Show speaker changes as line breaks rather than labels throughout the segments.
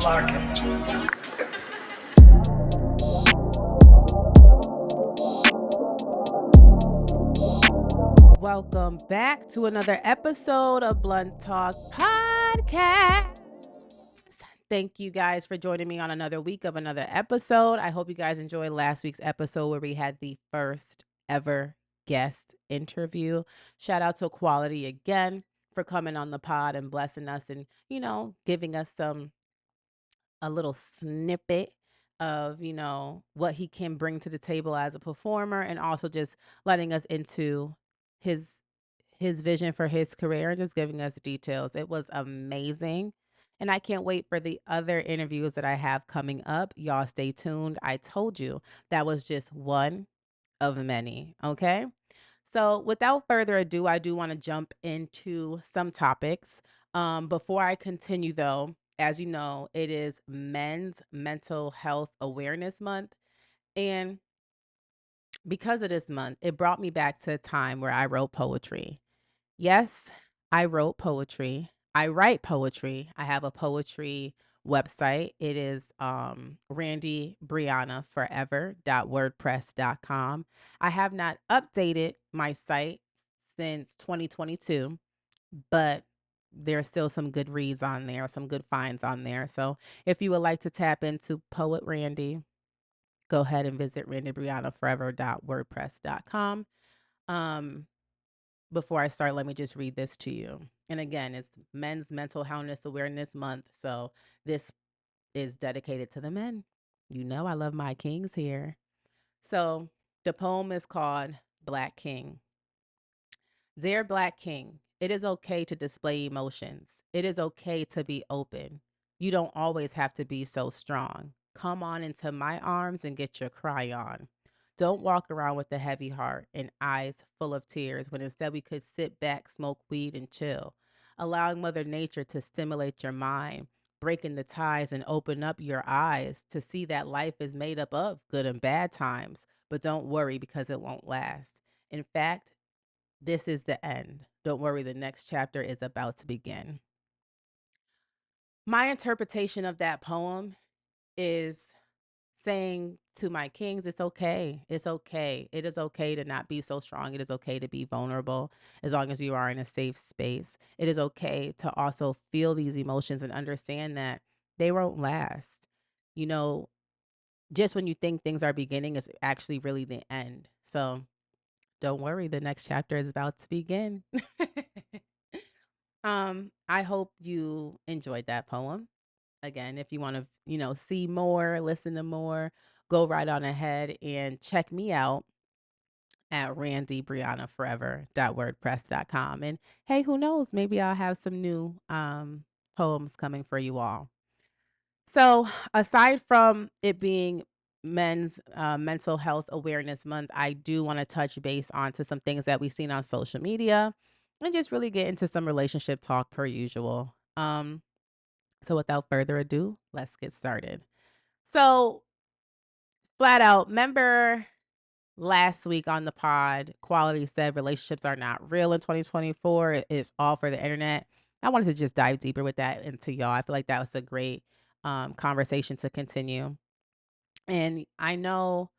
block it.
Welcome back to another episode of Blunt Talk Podcast. Thank you guys for joining me on another week of another episode. I hope you guys enjoyed last week's episode where we had the first ever guest interview. Shout out to Quality again for coming on the pod and blessing us and, giving us a little snippet of, what he can bring to the table as a performer and also just letting us into his his vision for his career and just giving us details. It was amazing. And I can't wait for the other interviews that I have coming up. Y'all stay tuned. I told you that was just one of many. Okay. So without further ado, I do want to jump into some topics. Before I continue, though, as you know, it is Men's Mental Health Awareness Month. And because of this month, it brought me back to a time where I wrote poetry. Yes, I wrote poetry. I write poetry. I have a poetry website. It is randybriannaforever.wordpress.com. I have not updated my site since 2022, but there's still some good reads on there, some good finds on there. So if you would like to tap into Poet Randy, go ahead and visit randybriannaforever.wordpress.com. Um, Before I start, let me just read this to you. And again, it's Men's Mental Health Awareness Month. So this is dedicated to the men. You know, I love my kings here. So the poem is called Black King. Dear Black King, it is okay to display emotions. It is okay to be open. You don't always have to be so strong. Come on into my arms and get your cry on. Don't walk around with a heavy heart and eyes full of tears when instead we could sit back, smoke weed, and chill. Allowing Mother Nature to stimulate your mind, breaking the ties and open up your eyes to see that life is made up of good and bad times. But don't worry because it won't last. In fact, this is the end. Don't worry, the next chapter is about to begin. My interpretation of that poem is saying to my kings, it's okay. It's okay. It is okay to not be so strong. It is okay to be vulnerable as long as you are in a safe space. It is okay to also feel these emotions and understand that they won't last. You know, just when you think things are beginning, it's actually really the end. So don't worry, the next chapter is about to begin. I hope you enjoyed that poem. Again, if you want to, see more, listen to more, go right on ahead and check me out at randybriannaforever.wordpress.com. And hey, who knows? Maybe I'll have some new poems coming for you all. So, aside from it being Men's Mental Health Awareness Month, I do want to touch base onto some things that we've seen on social media and just really get into some relationship talk per usual. So without further ado, let's get started. So, flat out, remember last week on the pod, Quality said relationships are not real in 2024. It's all for the internet. I wanted to just dive deeper with that into y'all. I feel like that was a great conversation to continue. And I know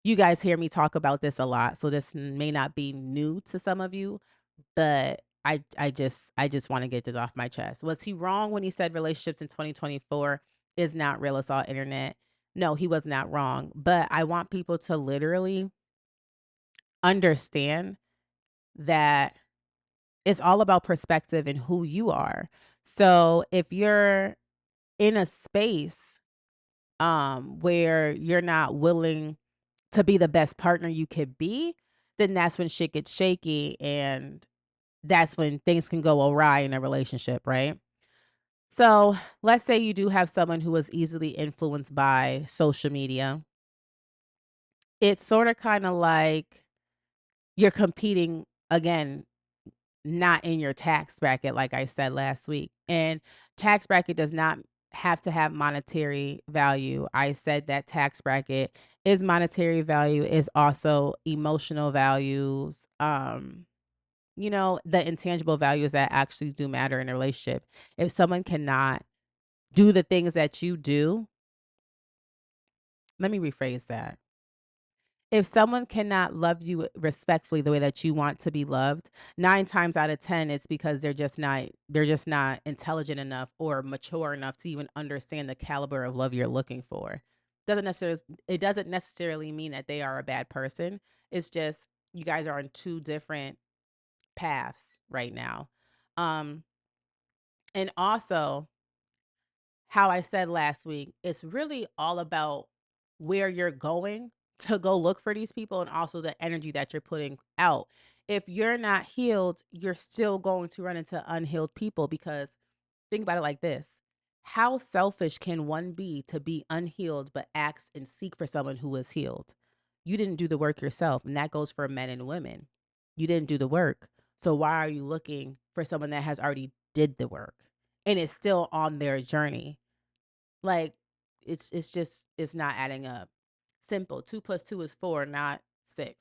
you guys hear me talk about this a lot, so this may not be new to some of you, but I just want to get this off my chest. Was he wrong when he said relationships in 2024 is not real? It's all internet. No, he was not wrong. But I want people to literally understand that it's all about perspective and who you are. So if you're in a space where you're not willing to be the best partner you could be, then that's when shit gets shaky and that's when things can go awry in a relationship, right? So let's say you do have someone who is easily influenced by social media. It's sort of kind of like you're competing again, not in your tax bracket, like I said last week. And tax bracket does not have to have monetary value. I said that tax bracket is monetary value, is also emotional values, the intangible values that actually do matter in a relationship. If someone cannot do the things that you do. Let me rephrase that. If someone cannot love you respectfully the way that you want to be loved, 9 times out of 10 it's because they're just not intelligent enough or mature enough to even understand the caliber of love you're looking for. Doesn't necessarily mean that they are a bad person. It's just you guys are on two different paths right now. Um and also, how I said last week, it's really all about where you're going to go look for these people and also the energy that you're putting out. If you're not healed, you're still going to run into unhealed people because think about it like this. How selfish can one be to be unhealed but ask and seek for someone who is healed? You didn't do the work yourself, and that goes for men and women. You didn't do the work. So why are you looking for someone that has already did the work and is still on their journey? Like, it's not adding up. Simple. 2 plus 2 is 4, not 6.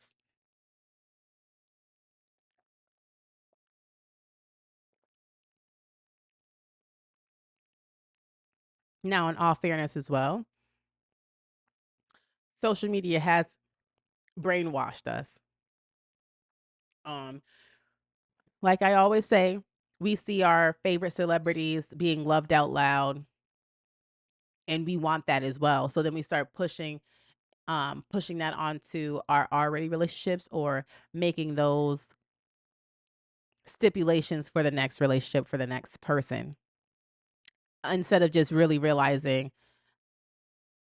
Now, in all fairness as well, social media has brainwashed us. Um, like I always say, we see our favorite celebrities being loved out loud, and we want that as well. So then we start pushing that onto our already relationships or making those stipulations for the next relationship for the next person instead of just really realizing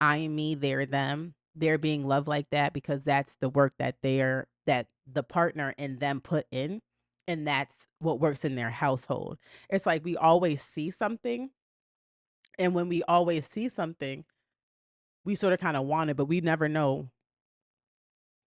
I, me, they're them. They're being loved like that because that's the work that the partner and them put in, and that's what works in their household. It's like we always see something, and when we always see something, we sort of kind of want it, but we never know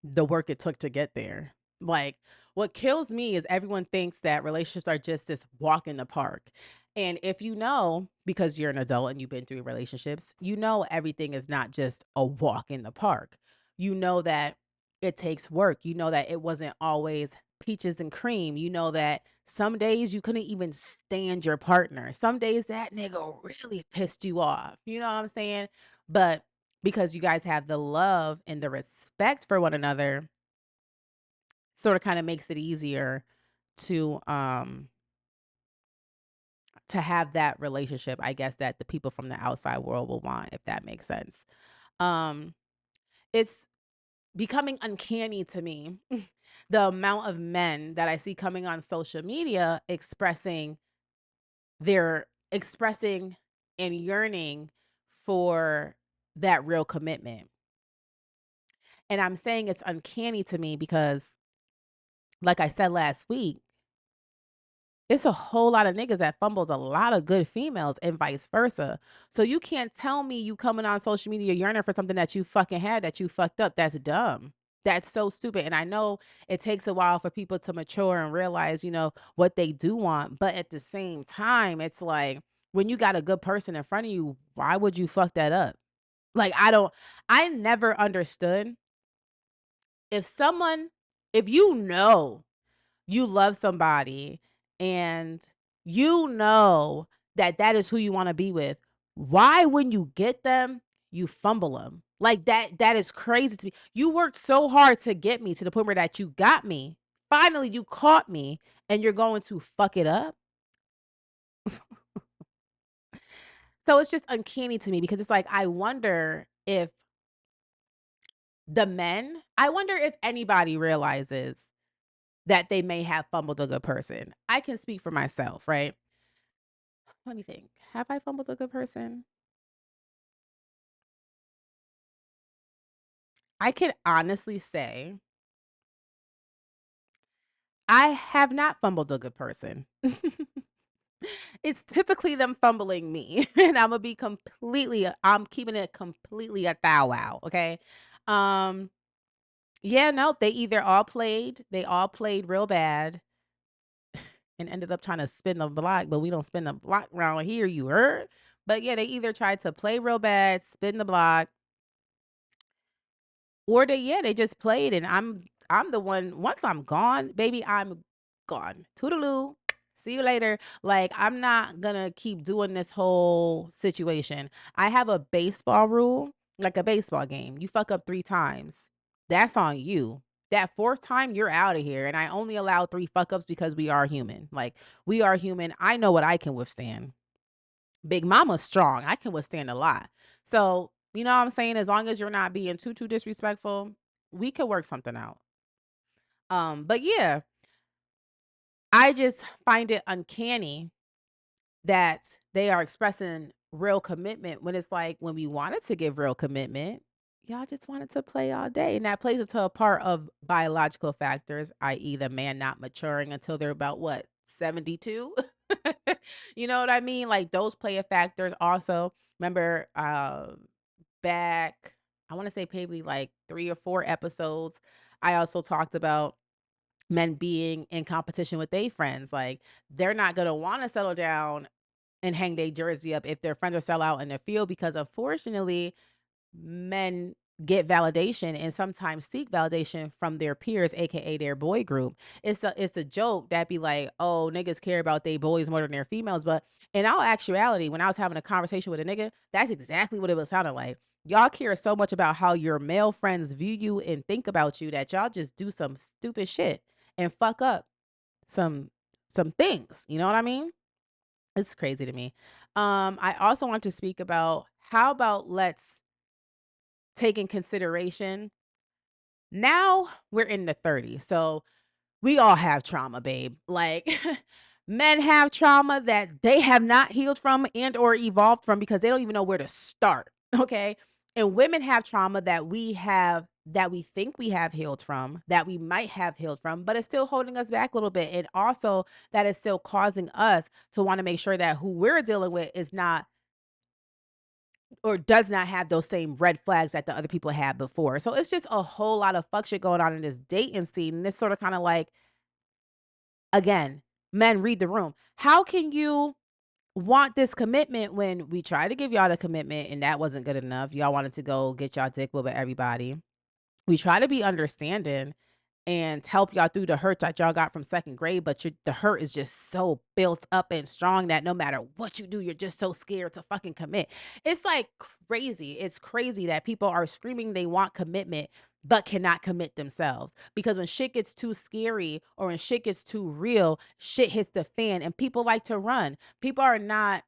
the work it took to get there. Like, what kills me is everyone thinks that relationships are just this walk in the park. And if you know, because you're an adult and you've been through relationships, you know everything is not just a walk in the park. You know that it takes work. You know that it wasn't always peaches and cream. You know that some days you couldn't even stand your partner. Some days that nigga really pissed you off. You know what I'm saying? But because you guys have the love and the respect for one another, sort of kind of makes it easier to um to have that relationship, I guess, that the people from the outside world will want, if that makes sense. Um it's becoming uncanny to me the amount of men that I see coming on social media expressing and yearning for that real commitment. And I'm saying it's uncanny to me because, like I said last week, it's a whole lot of niggas that fumbles a lot of good females and vice versa. So you can't tell me you coming on social media yearning for something that you fucking had that you fucked up. That's dumb. That's so stupid. And I know it takes a while for people to mature and realize, what they do want. But at the same time, it's like when you got a good person in front of you, why would you fuck that up? Like, I never understood if someone, if you love somebody and you know that that is who you want to be with, why when you get them, you fumble them? Like that is crazy to me. You worked so hard to get me to the point where that you got me. Finally you caught me and you're going to fuck it up. So it's just uncanny to me because it's like I wonder if anybody realizes that they may have fumbled a good person. I can speak for myself, right? Let me think. Have I fumbled a good person? I can honestly say I have not fumbled a good person. It's typically them fumbling me, and I'm keeping it completely a thou wow, okay? Um, yeah, no, they all played real bad and ended up trying to spin the block, but we don't spin the block around here, you heard? But yeah, they either tried to play real bad, spin the block, or they just played and I'm the one once I'm gone, baby, I'm gone. Toodaloo. See you later. Like, I'm not gonna keep doing this whole situation. I have a baseball rule, like a baseball game. You fuck up 3 times, that's on you. That fourth time, you're out of here. And I only allow 3 fuck ups because we are human. Like, we are human. I know what I can withstand. Big Mama's strong. I can withstand a lot. So, you know what I'm saying? As long as you're not being too disrespectful, we could work something out. But yeah, I just find it uncanny that they are expressing real commitment when it's like when we wanted to give real commitment, y'all just wanted to play all day. And that plays into a part of biological factors, i.e., the man not maturing until they're about what, 72? You know what I mean? Like those play a factors also. Remember, back, I want to say maybe like 3 or 4 episodes, I also talked about men being in competition with their friends. Like they're not gonna want to settle down and hang their jersey up if their friends are sell out in the field because unfortunately men get validation and sometimes seek validation from their peers, aka their boy group. It's a joke that be like, oh, niggas care about they boys more than their females. But in all actuality, when I was having a conversation with a nigga, that's exactly what it was sounding like. Y'all care so much about how your male friends view you and think about you that y'all just do some stupid shit and fuck up some some things. You know what I mean? It's crazy to me. I also want to speak about how about let's take in consideration now we're in the 30s. So we all have trauma, babe. Like men have trauma that they have not healed from and or evolved from because they don't even know where to start. Okay? And women have trauma that we think we have healed from, that we might have healed from, but it's still holding us back a little bit. And also that is still causing us to want to make sure that who we're dealing with is not or does not have those same red flags that the other people had before. So it's just a whole lot of fuck shit going on in this dating scene. And it's sort of kind of like, again, men read the room. How can you want this commitment when we tried to give y'all the commitment and that wasn't good enough? Y'all wanted to go get y'all dick with everybody. We try to be understanding and help y'all through the hurt that y'all got from second grade, but the hurt is just so built up and strong that no matter what you do, you're just so scared to fucking commit. It's like crazy. It's crazy that people are screaming they want commitment but cannot commit themselves because when shit gets too scary or when shit gets too real, shit hits the fan and people like to run. People are not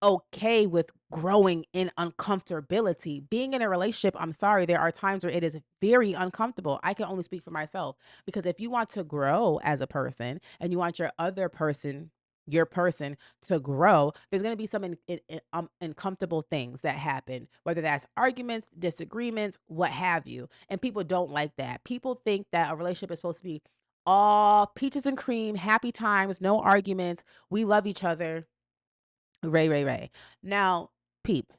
okay with growing in uncomfortability. Being in a relationship, I'm sorry, there are times where it is very uncomfortable. I can only speak for myself because if you want to grow as a person and you want your person to grow, there's going to be some uncomfortable things that happen, whether that's arguments, disagreements, what have you. And people don't like that. People think that a relationship is supposed to be all peaches and cream, happy times, no arguments. We love each other. Ray. Now, peep,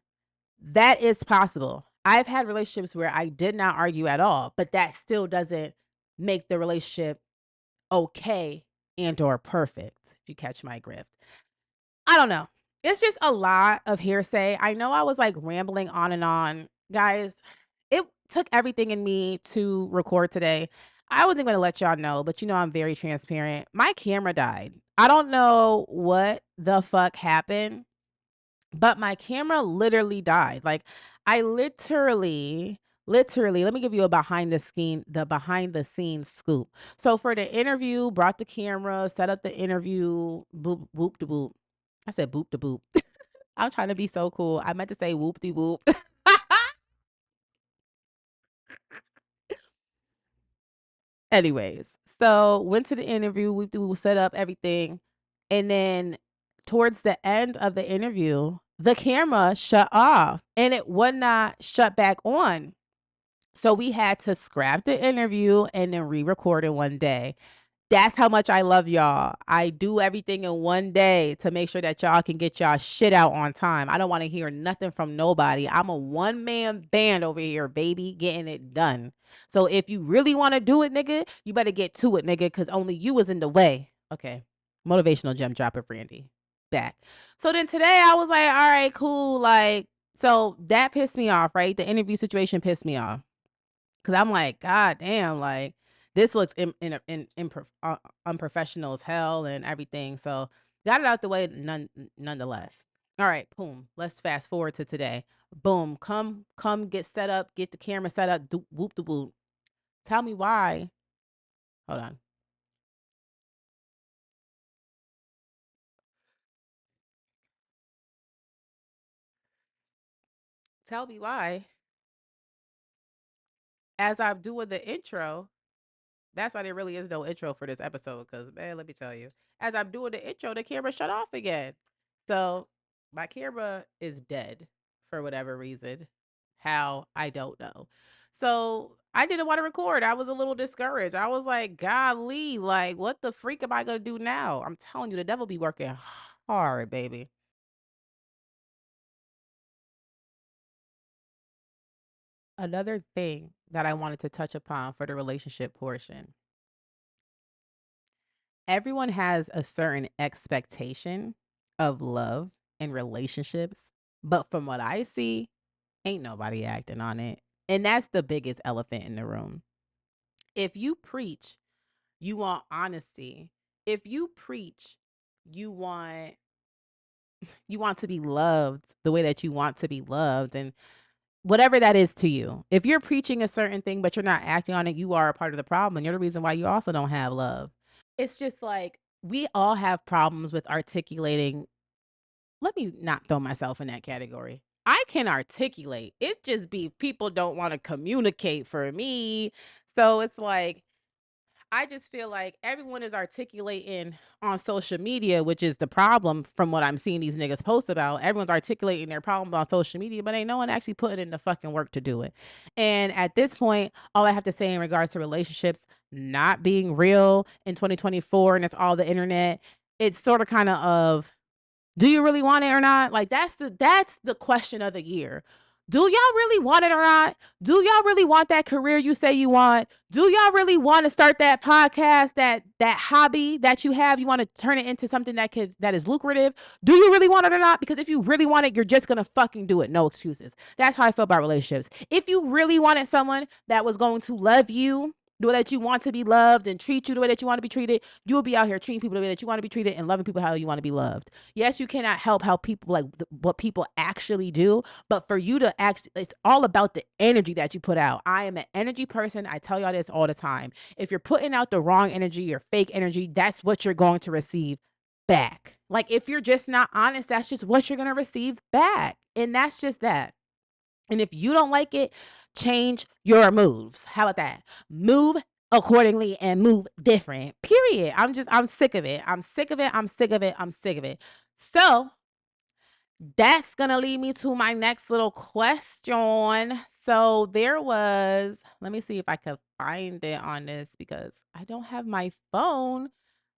that is possible. I've had relationships where I did not argue at all, but that still doesn't make the relationship okay and or perfect, if you catch my drift. I don't know. It's just a lot of hearsay. I know I was like rambling on and on. Guys, it took everything in me to record today. I wasn't going to let y'all know, but you know, I'm very transparent. My camera died. I don't know what the fuck happened, but my camera literally died. Like I literally, let me give you a behind the scenes scoop. So for the interview, brought the camera, set up the interview, boop boop de boop. I said boop de boop. I'm trying to be so cool. I meant to say whoop de whoop. Anyways, so went to the interview, we set up everything, and then towards the end of the interview, the camera shut off and it would not shut back on. So we had to scrap the interview and then re-record it one day. That's how much I love y'all. I do everything in one day to make sure that y'all can get y'all shit out on time. I don't want to hear nothing from nobody. I'm a one-man band over here, baby, getting it done. So if you really want to do it, nigga, you better get to it, nigga, because only you is in the way. Okay. Motivational gem dropper, Brandy. Back. So then today I was like, all right, cool. Like, so that pissed me off, right? The interview situation pissed me off. Cause I'm like, God damn, like, This looks unprofessional as hell and everything. So got it out the way nonetheless. All right, boom. Let's fast forward to today. Boom. Come get set up, get the camera set up, whoop the whoop. Tell me why. Hold on. Tell me why. As I'm doing the intro, that's why there really is no intro for this episode. Because man, let me tell you, as I'm doing the intro, the camera shut off again. So my camera is dead for whatever reason. How I don't know. So I didn't want to record. I was a little discouraged. I was like, golly, like what the freak am I gonna do now? I'm telling you, the devil be working hard, baby. Another thing that I wanted to touch upon for the relationship portion. Everyone has a certain expectation of love and relationships, but from what I see, ain't nobody acting on it. And that's the biggest elephant in the room. If you preach, you want honesty. If you preach, you want you want to be loved the way that you want to be loved and whatever that is to you. If you're preaching a certain thing but you're not acting on it, you are a part of the problem and you're the reason why you also don't have love. It's just like we all have problems with articulating. Let me not throw myself in that category. I can articulate. It just be people don't want to communicate for me. So it's like I just feel like everyone is articulating on social media, which is the problem from what I'm seeing these niggas post about. Everyone's articulating their problems on social media, but ain't no one actually putting in the fucking work to do it. And at this point, all I have to say in regards to relationships not being real in 2024 and it's all the internet, it's sort of kind of do you really want it or not? Like that's the question of the year. Do y'all really want it or not? Do y'all really want that career you say you want? Do y'all really want to start that podcast, that hobby that you have? You want to turn it into something that is lucrative? Do you really want it or not? Because if you really want it, you're just gonna fucking do it. No excuses. That's how I feel about relationships. If you really wanted someone that was going to love you the way that you want to be loved and treat you the way that you want to be treated, you will be out here treating people the way that you want to be treated and loving people how you want to be loved. Yes, you cannot help how people like what people actually do, but for you to act, it's all about the energy that you put out. I am an energy person. I tell y'all this all the time. If you're putting out the wrong energy or fake energy, that's what you're going to receive back. Like if you're just not honest, that's just what you're going to receive back. And that's just that. And if you don't like it, change your moves. How about that? Move accordingly and move different. Period. I'm sick of it. I'm sick of it. I'm sick of it. I'm sick of it. So that's gonna lead me to my next little question. So there was, let me see if I could find it on this because I don't have my phone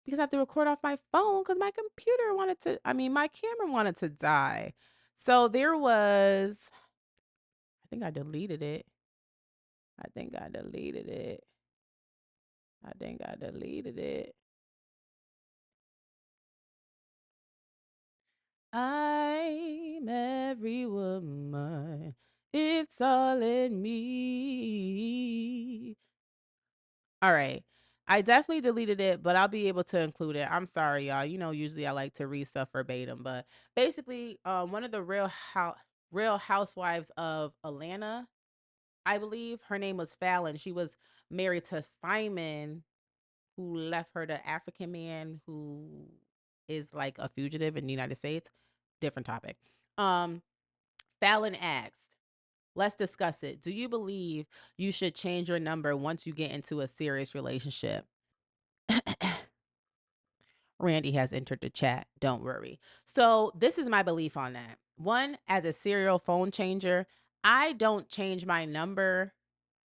because I have to record off my phone because my computer wanted to, I mean, my camera wanted to die. So there was, I think I deleted it. I think I deleted it. I think I deleted it. I'm every woman. It's all in me. All right. I definitely deleted it, but I'll be able to include it. I'm sorry, y'all. You know, usually I like to read stuff verbatim, but basically, one of the real housewives of Atlanta, I believe her name was Fallon. She was married to Simon, who left her the African man who is like a fugitive in the United States. Different topic. Um, Fallon asked, let's discuss it. Do you believe you should change your number once you get into a serious relationship? Randy has entered the chat. Don't worry. So, this is my belief on that. One, as a serial phone changer, I don't change my number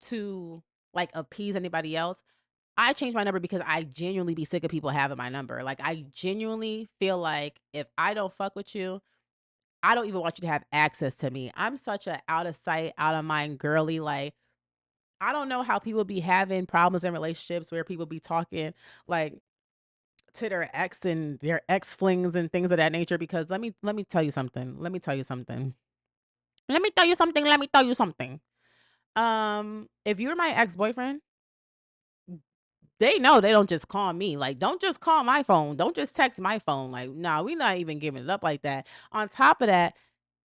to like appease anybody else. I changed my number because I genuinely be sick of people having my number. Like I genuinely feel like if I don't fuck with you, I don't even want you to have access to me. I'm such a out of sight, out of mind girly. Like I don't know how people be having problems in relationships where people be talking like to their ex and their ex flings and things of that nature. Because let me tell you something. Let me tell you something. Let me tell you something. Let me tell you something. If you're my ex boyfriend, they know they don't just call me. Like, don't just call my phone. Don't just text my phone. Like, nah, we not even giving it up like that. On top of that,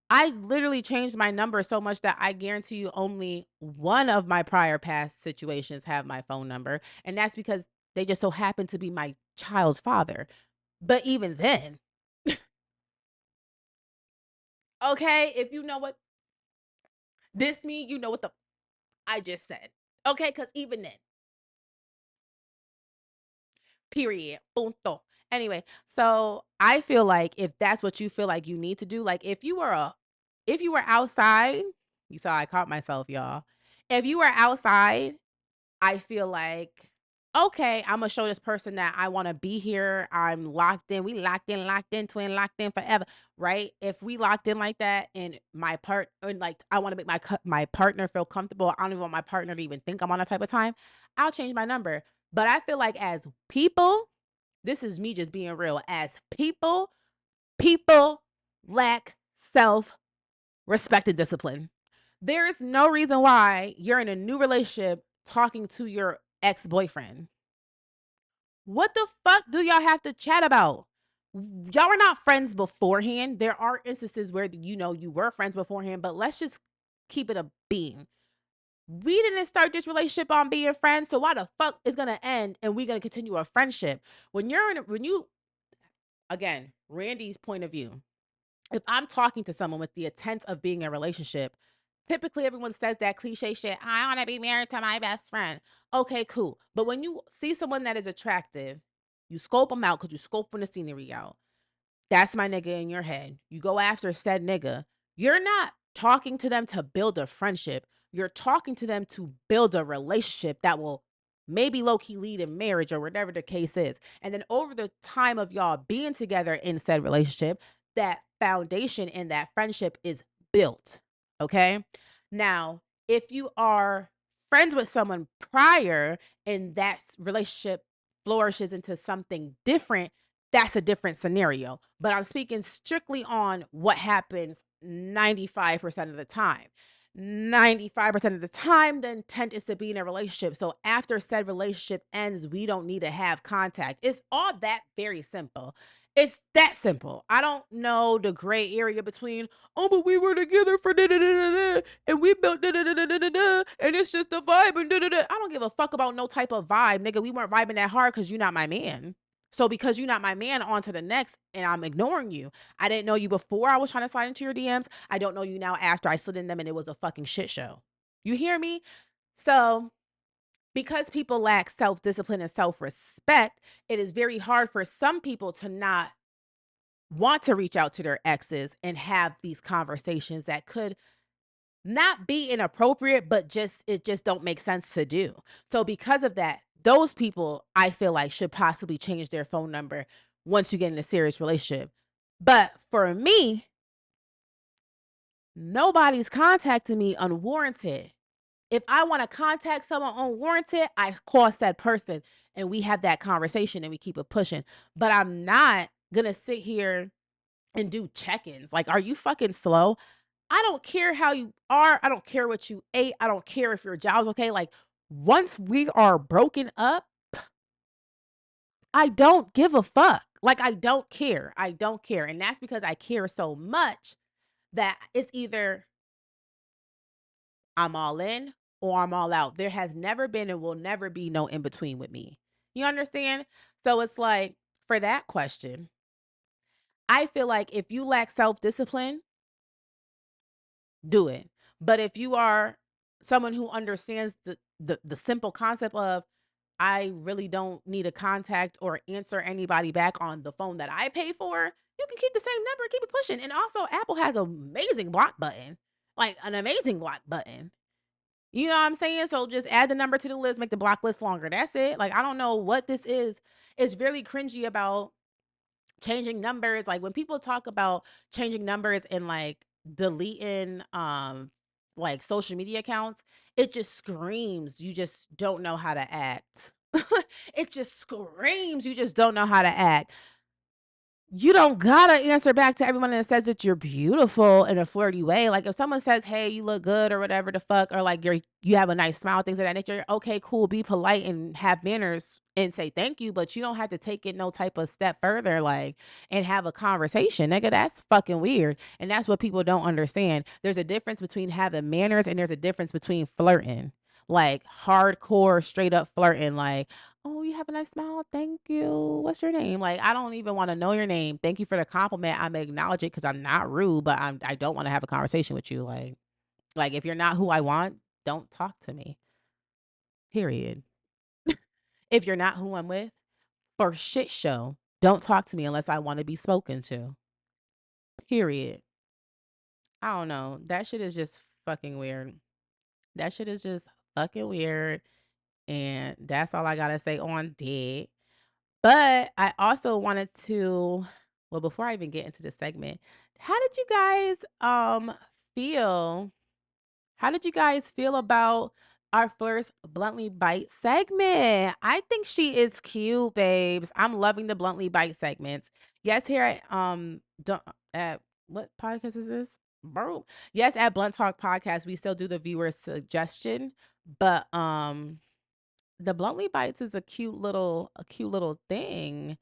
I literally changed my number so much that I guarantee you only one of my prior past situations have my phone number, and that's because they just so happen to be my child's father. But even then, okay, if you know what this mean, you know what the I just said. Okay, because even then, period, punto. Anyway, so I feel like if that's what you feel like you need to do, like if you were outside, you saw I caught myself, y'all. If you were outside, I feel like, okay, Imma show this person that I wanna be here. I'm locked in. We locked in, twin locked in forever, right? If we locked in like that and my part and like I wanna make my partner feel comfortable, I don't even want my partner to even think I'm on that type of time, I'll change my number. But I feel like as people, this is me just being real. As people, people lack self-respect and discipline. There is no reason why you're in a new relationship talking to your ex-boyfriend. What the fuck do y'all have to chat about? Y'all were not friends beforehand. There are instances where you were friends beforehand, but let's just keep it a beam. We didn't start this relationship on being friends, so why the fuck is gonna end and we gonna continue a friendship? When you again, Randy's point of view. If I'm talking to someone with the intent of being in a relationship, typically everyone says that cliche shit, I want to be married to my best friend. Okay, cool. But when you see someone that is attractive, you scope them out because you scoping the scenery out. That's my nigga in your head. You go after said nigga. You're not talking to them to build a friendship. You're talking to them to build a relationship that will maybe low key lead in marriage or whatever the case is. And then over the time of y'all being together in said relationship, that foundation and that friendship is built. Okay. Now, if you are friends with someone prior and that relationship flourishes into something different, that's a different scenario. But I'm speaking strictly on what happens 95% of the time. 95% of the time, the intent is to be in a relationship. So after said relationship ends, we don't need to have contact. It's all that very simple. It's that simple. I don't know the gray area between, oh, but we were together for da da da da da, and we built da da da da da da da, and it's just a vibe and da da da. I don't give a fuck about no type of vibe, nigga. We weren't vibing that hard because you're not my man. So because you're not my man, on to the next, and I'm ignoring you. I didn't know you before I was trying to slide into your DMs. I don't know you now after I slid in them and it was a fucking shit show. You hear me? So because people lack self-discipline and self-respect, it is very hard for some people to not want to reach out to their exes and have these conversations that could not be inappropriate, but it just don't make sense to do. So because of that, those people I feel like should possibly change their phone number once you get in a serious relationship. But for me, nobody's contacting me unwarranted. If I want to contact someone unwarranted, I call said person and we have that conversation and we keep it pushing. But I'm not gonna sit here and do check-ins. Like, are you fucking slow? I don't care how you are. I don't care what you ate. I don't care if your job's okay. Like, once we are broken up, I don't give a fuck. Like, I don't care. I don't care. And that's because I care so much that it's either I'm all in or I'm all out. There has never been and will never be no in between with me. You understand? So it's like, for that question, I feel like if you lack self discipline, do it. But if you are someone who understands the simple concept of I really don't need to contact or answer anybody back on the phone that I pay for, you can keep the same number, keep it pushing. And also Apple has an amazing block button. Like an amazing block button. You know what I'm saying? So just add the number to the list, make the block list longer. That's it. Like I don't know what this is. It's really cringy about changing numbers. Like when people talk about changing numbers and like deleting like social media accounts, it just screams you just don't know how to act. It just screams you just don't know how to act. You don't gotta answer back to everyone that says that you're beautiful in a flirty way. Like if someone says, "Hey, you look good," or whatever the fuck, or like you have a nice smile, things of that nature. Okay, cool. Be polite and have manners and say thank you, but you don't have to take it no type of step further, like, and have a conversation, nigga. That's fucking weird. And that's what people don't understand. There's a difference between having manners and there's a difference between flirting. Like hardcore, straight up flirting, like, oh, you have a nice smile. Thank you. What's your name? Like, I don't even want to know your name. Thank you for the compliment. I'm acknowledge it because I'm not rude, but I don't want to have a conversation with you. Like if you're not who I want, don't talk to me. Period. If you're not who I'm with, for shit show, don't talk to me unless I want to be spoken to. Period. I don't know. That shit is just fucking weird. That shit is just fucking weird. And that's all I gotta say on that. But I also wanted to, well, before I even get into the segment, how did you guys feel how did you guys feel about our first Bluntly Bite segment? I think she is cute, babes. I'm loving the Bluntly Bite segments. Yes, here at what podcast is this? Bro. Yes, at Blunt Talk Podcast, we still do the viewer suggestion, but the Bluntly Bites is a cute little thing.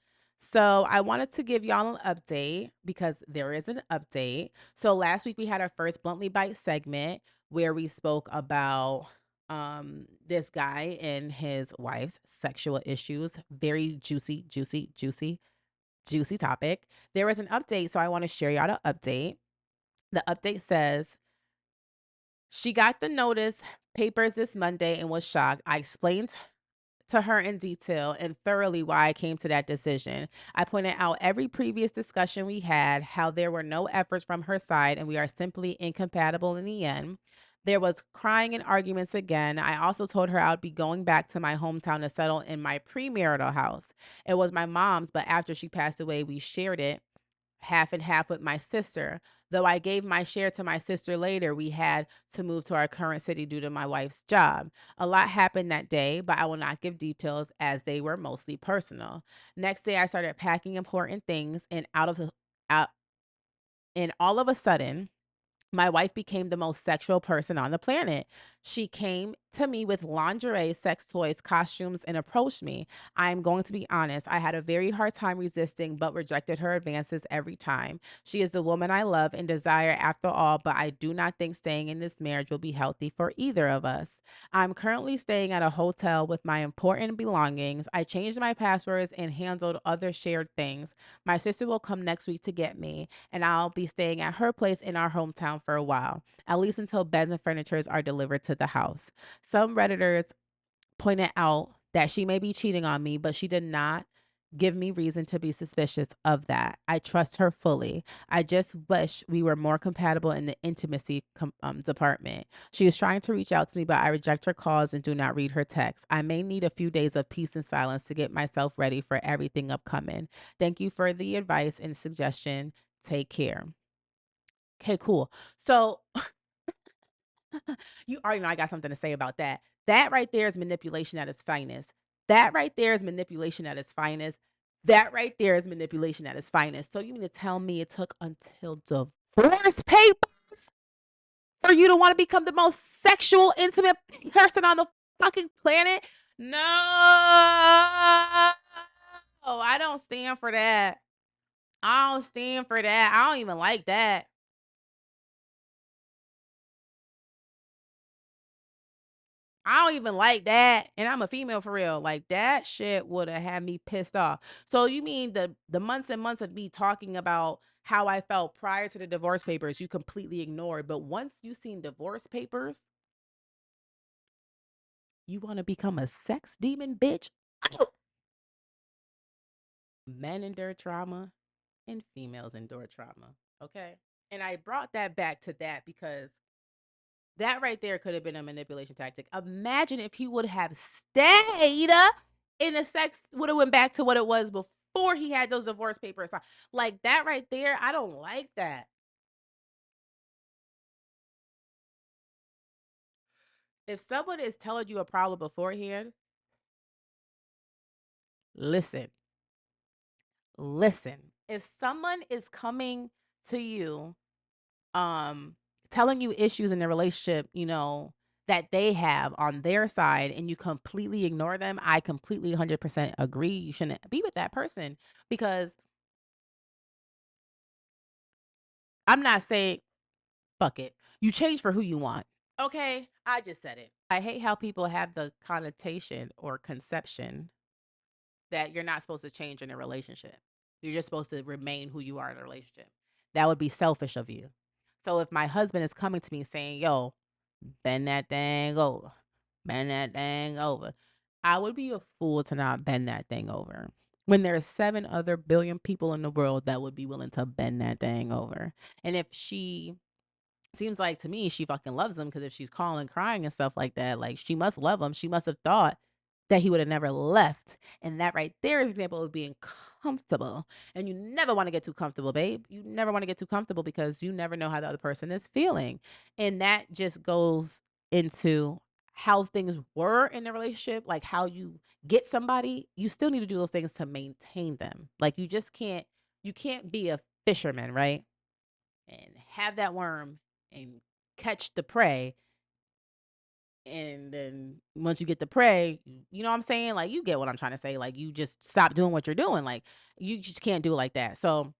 So I wanted to give y'all an update because there is an update. So last week we had our first Bluntly Bite segment where we spoke about this guy and his wife's sexual issues. Very juicy topic. There was an update, so I want to share y'all the update. The update says she got the notice papers this Monday and was shocked. I explained to her in detail and thoroughly why I came to that decision. I pointed out every previous discussion we had, how there were no efforts from her side and we are simply incompatible in the end. There was crying and arguments again. I also told her I would be going back to my hometown to settle in my premarital house. It was my mom's, but after she passed away, we shared it half and half with my sister. Though I gave my share to my sister later, we had to move to our current city due to my wife's job. A lot happened that day, but I will not give details as they were mostly personal. Next day I started packing important things and out and all of a sudden my wife became the most sexual person on the planet. She came to me with lingerie, sex toys, costumes, and approached me. I am going to be honest, I had a very hard time resisting, but rejected her advances every time. She is the woman I love and desire after all, but I do not think staying in this marriage will be healthy for either of us. I'm currently staying at a hotel with my important belongings. I changed my passwords and handled other shared things. My sister will come next week to get me, and I'll be staying at her place in our hometown for a while, at least until beds and furnitures are delivered to the house. Some Redditors pointed out that she may be cheating on me, but she did not give me reason to be suspicious of that. I trust her fully. I just wish we were more compatible in the intimacy department. She is trying to reach out to me, but I reject her calls and do not read her texts. I may need a few days of peace and silence to get myself ready for everything upcoming. Thank you for the advice and suggestion. Take care. Okay, cool. So you already know I got something to say about that. That right there is manipulation at its finest. That right there is manipulation at its finest. That right there is manipulation at its finest. So you mean to tell me it took until divorce papers for you to want to become the most sexual, intimate person on the fucking planet? No, I don't stand for that. I don't stand for that. I don't even like that. I don't even like that, and I'm a female for real. Like that shit would have had me pissed off. So you mean the months and months of me talking about how I felt prior to the divorce papers, you completely ignored. But once you seen divorce papers, you want to become a sex demon, bitch? Men endure trauma and females endure trauma. Okay. And I brought that back to that because that right there could have been a manipulation tactic. Imagine if he would have stayed in the sex, would have went back to what it was before he had those divorce papers. Like that right there, I don't like that. If someone is telling you a problem beforehand, listen, listen. If someone is coming to you, um, telling you issues in the relationship, that they have on their side and you completely ignore them, I completely 100% agree. You shouldn't be with that person because I'm not saying fuck it. You change for who you want. Okay, I just said it. I hate how people have the connotation or conception that you're not supposed to change in a relationship. You're just supposed to remain who you are in a relationship. That would be selfish of you. So if my husband is coming to me saying, "Yo, bend that thing over, bend that thing over," I would be a fool to not bend that thing over. When there's 7 other billion people in the world that would be willing to bend that thing over. And if she seems like to me she fucking loves him because if she's calling, crying and stuff like that, like she must love him. She must have thought that he would have never left. And that right there is an example of being comfortable. And you never want to get too comfortable, babe. You never want to get too comfortable because you never know how the other person is feeling. And that just goes into how things were in the relationship, like how you get somebody, you still need to do those things to maintain them. Like you can't be a fisherman, right? And have that worm and catch the prey. And then once you get the prey, you know what I'm saying? Like you get what I'm trying to say. Like you just stop doing what you're doing. Like you just can't do it like that. So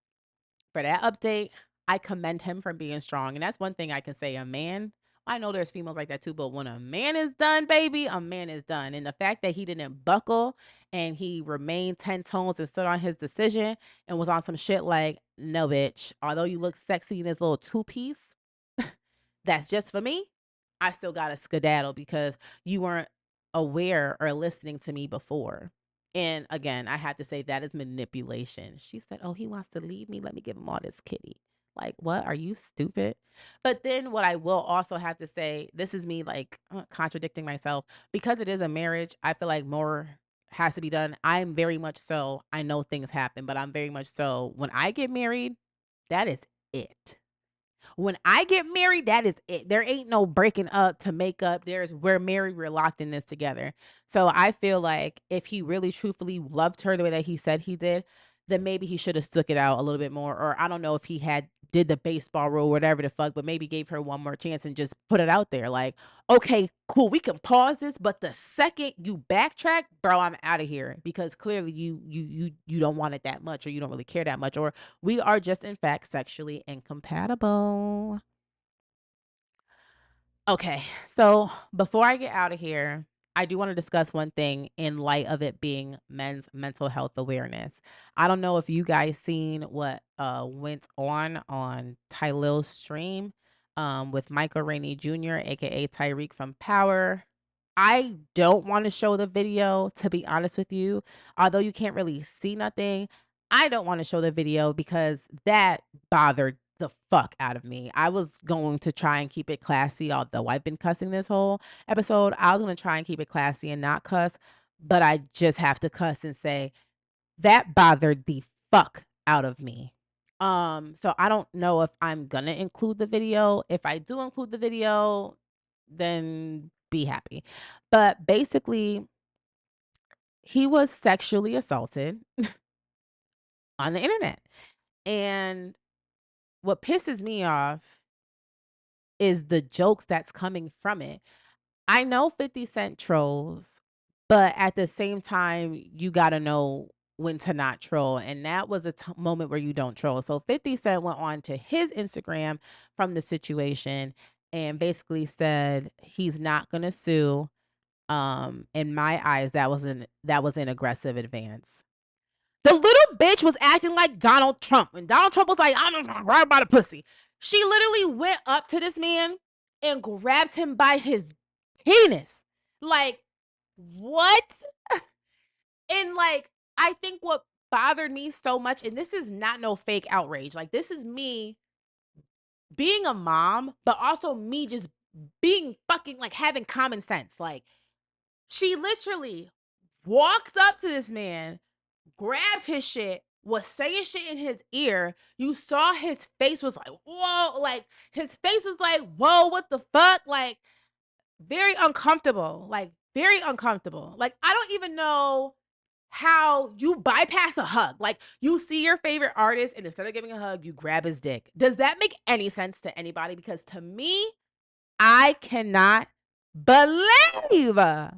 for that update, I commend him for being strong. And that's one thing I can say. A man, I know there's females like that too, but when a man is done, baby, a man is done. And the fact that he didn't buckle and he remained 10 tones and stood on his decision and was on some shit like, no, bitch, although you look sexy in this little two piece, that's just for me. I still got to skedaddle because you weren't aware or listening to me before. And again, I have to say that is manipulation. She said, "Oh, he wants to leave me. Let me give him all this kitty." Like, what? Are you stupid? But then what I will also have to say, this is me like contradicting myself because it is a marriage. I feel like more has to be done. I'm very much so, I know things happen, but I'm very much so when I get married, that is it. When I get married, that is it. There ain't no breaking up to make up. We're married, we're locked in this together. So I feel like if he really truthfully loved her the way that he said he did, then maybe he should have stuck it out a little bit more. Or I don't know if he had did the baseball rule, whatever the fuck, but maybe gave her one more chance and just put it out there. Like, okay, cool, we can pause this, but the second you backtrack, bro, I'm out of here because clearly you don't want it that much, or you don't really care that much, or we are just in fact sexually incompatible. Okay, so before I get out of here, I do want to discuss one thing in light of it being Men's Mental Health Awareness. I don't know if you guys seen what went on Tylil's stream with Michael Rainey Jr., aka Tyreek from Power. I don't want to show the video, to be honest with you. Although you can't really see nothing, I don't want to show the video because that bothered the fuck out of me. I was going to try and keep it classy, although I've been cussing this whole episode. I was going to try and keep it classy and not cuss, but I just have to cuss and say that bothered the fuck out of me. So I don't know if I'm gonna include the video. If I do include the video, then be happy. But basically, he was sexually assaulted on the internet. And what pisses me off is the jokes that's coming from it. I know 50 Cent trolls, but at the same time, you got to know when to not troll. And that was a moment where you don't troll. So 50 Cent went on to his Instagram from the situation and basically said he's not going to sue. In my eyes, that was an aggressive advance. The little bitch was acting like Donald Trump. When Donald Trump was like, "I'm just gonna grab by the pussy," she literally went up to this man and grabbed him by his penis. Like, what? And like, I think what bothered me so much, and this is not no fake outrage. Like, this is me being a mom, but also me just being fucking like having common sense. Like, she literally walked up to this man, grabbed his shit, was saying shit in his ear. You saw his face was like, whoa, like his face was like, whoa, what the fuck? Like, very uncomfortable. Like, very uncomfortable. Like, I don't even know how you bypass a hug. Like, you see your favorite artist, and instead of giving a hug, you grab his dick. Does that make any sense to anybody? Because to me, I cannot believe that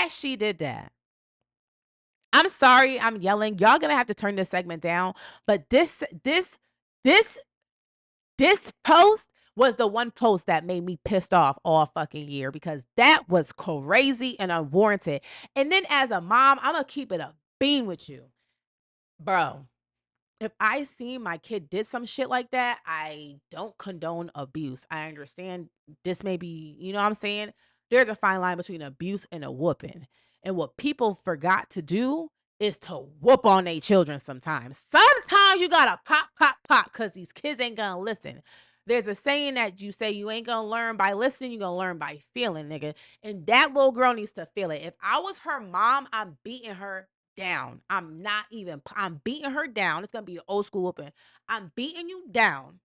she did that. I'm sorry, I'm yelling. Y'all gonna have to turn this segment down. But this post was the one post that made me pissed off all fucking year because that was crazy and unwarranted. And then as a mom, I'm gonna keep it a bean with you, bro. If I see my kid did some shit like that, I don't condone abuse. I understand this may be, you know what I'm saying? There's a fine line between abuse and a whooping. And what people forgot to do is to whoop on their children sometimes. Sometimes you gotta pop, pop, pop, because these kids ain't gonna listen. There's a saying that you say you ain't gonna learn by listening, you gonna learn by feeling, nigga. And that little girl needs to feel it. If I was her mom, I'm beating her down. I'm beating her down. It's gonna be an old school whooping. I'm beating you down,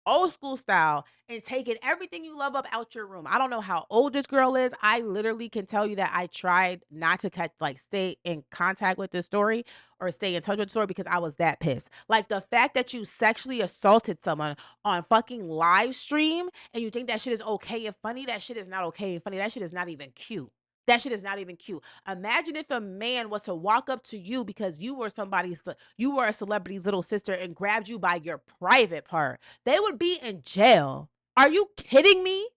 old school style, and taking everything you love up out your room. I don't know how old this girl is. I literally can tell you that I tried not to stay in contact with this story or stay in touch with the story because I was that pissed. Like the fact that you sexually assaulted someone on fucking live stream and you think that shit is okay and funny, that shit is not okay and funny. That shit is not even cute. That shit is not even cute. Imagine if a man was to walk up to you because you were a celebrity's little sister and grabbed you by your private part. They would be in jail. Are you kidding me?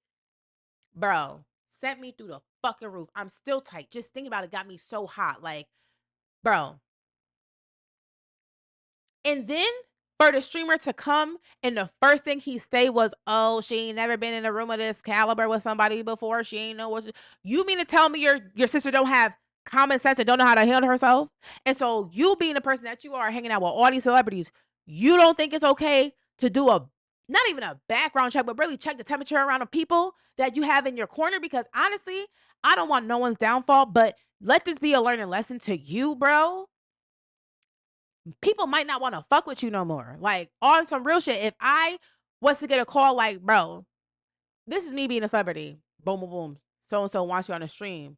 Bro, sent me through the fucking roof. I'm still tight. Just thinking about it got me so hot. Like, bro. And then for the streamer to come and the first thing he say was, "Oh, she ain't never been in a room of this caliber with somebody before. She ain't know what." You mean to tell me your sister don't have common sense and don't know how to handle herself? And so you being the person that you are, hanging out with all these celebrities, you don't think it's okay to do a not even a background check, but really check the temperature around the people that you have in your corner? Because honestly, I don't want no one's downfall, but let this be a learning lesson to you, bro. People might not want to fuck with you no more. Like on some real shit. If I was to get a call like, bro, this is me being a celebrity. Boom, boom, boom. So and so wants you on the stream.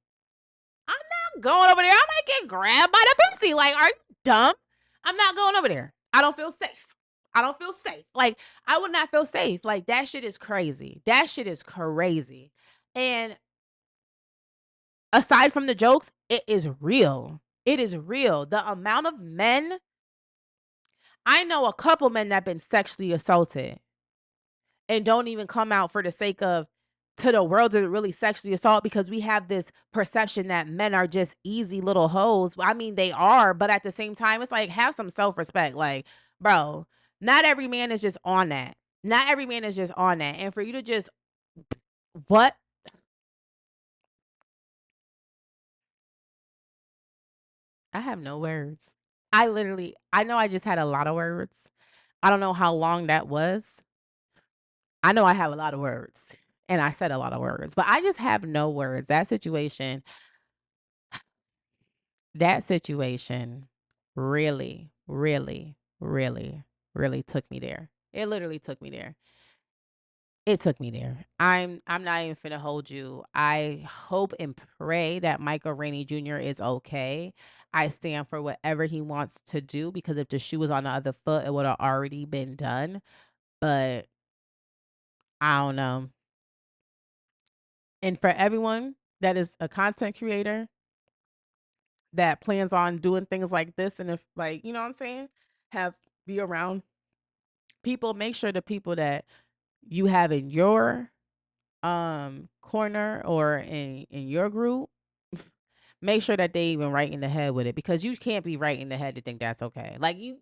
I'm not going over there. I might get grabbed by the pussy. Like, are you dumb? I'm not going over there. I don't feel safe. I don't feel safe. Like, I would not feel safe. Like, that shit is crazy. That shit is crazy. And aside from the jokes, it is real. It is real. The amount of men, I know a couple men that have been sexually assaulted and don't even come out for the sake of to the world to really sexually assault because we have this perception that men are just easy little hoes. I mean, they are, but at the same time, it's like have some self-respect. Like, bro, not every man is just on that. Not every man is just on that. And for you to just what? I have no words. I know I just had a lot of words. I don't know how long that was. I know I have a lot of words and I said a lot of words, but I just have no words. That situation really, really, really, really took me there. It literally took me there. It took me there. I'm not even finna hold you. I hope and pray that Michael Rainey Jr. is okay. I stand for whatever he wants to do because if the shoe was on the other foot, it would have already been done. But I don't know. And for everyone that is a content creator that plans on doing things like this, and if like, you know what I'm saying, have be around people, make sure the people that you have in your corner or in your group, make sure that they even right in the head with it because you can't be right in the head to think that's okay. Like you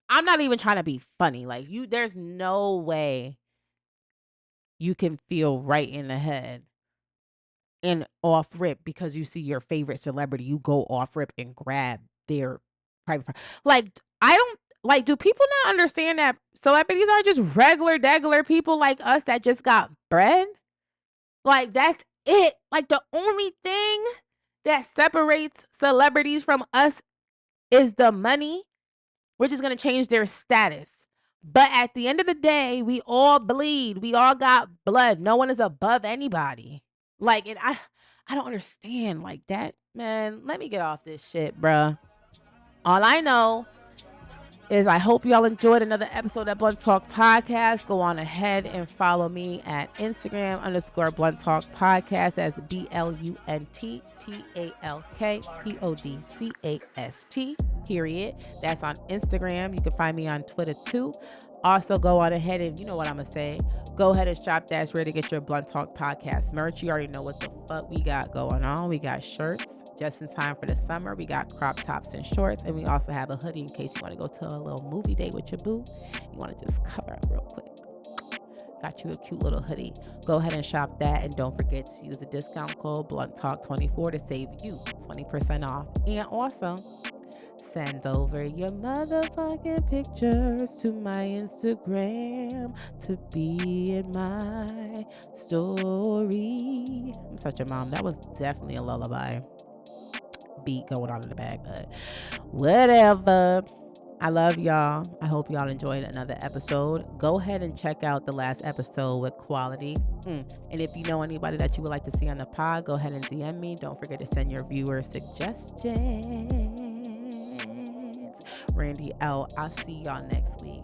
I'm not even trying to be funny. Like you there's no way you can feel right in the head and off rip because you see your favorite celebrity, you go off rip and grab their like I don't like do people not understand that celebrities are just regular degular people like us that just got bread? Like that's it. Like the only thing that separates celebrities from us is the money, which is going to change their status. But at the end of the day, we all bleed. We all got blood. No one is above anybody. Like, and I don't understand like that, man. Let me get off this shit, bruh. All I know is I hope y'all enjoyed another episode of Blunt Talk Podcast. Go on ahead and follow me at Instagram _Blunt Talk Podcast. That's BLUNTTALKPODCAST. Period. That's on Instagram. You can find me on Twitter too. Also, go on ahead and, you know what I'm going to say, go ahead and shop That's Where to get your Blunt Talk Podcast merch. You already know what the fuck we got going on. We got shirts just in time for the summer. We got crop tops and shorts. And we also have a hoodie in case you want to go to a little movie date with your boo. You want to just cover up real quick. Got you a cute little hoodie. Go ahead and shop that. And don't forget to use the discount code BluntTalk24 to save you 20% off. And also, send over your motherfucking pictures to my Instagram to be in my story. I'm such a mom. That was definitely a lullaby beat going on in the back, but whatever. I love y'all. I hope y'all enjoyed another episode. Go ahead and check out the last episode with Quality. And if you know anybody that you would like to see on the pod, go ahead and DM me. Don't forget to send your viewer suggestions. Randy L. I'll see y'all next week.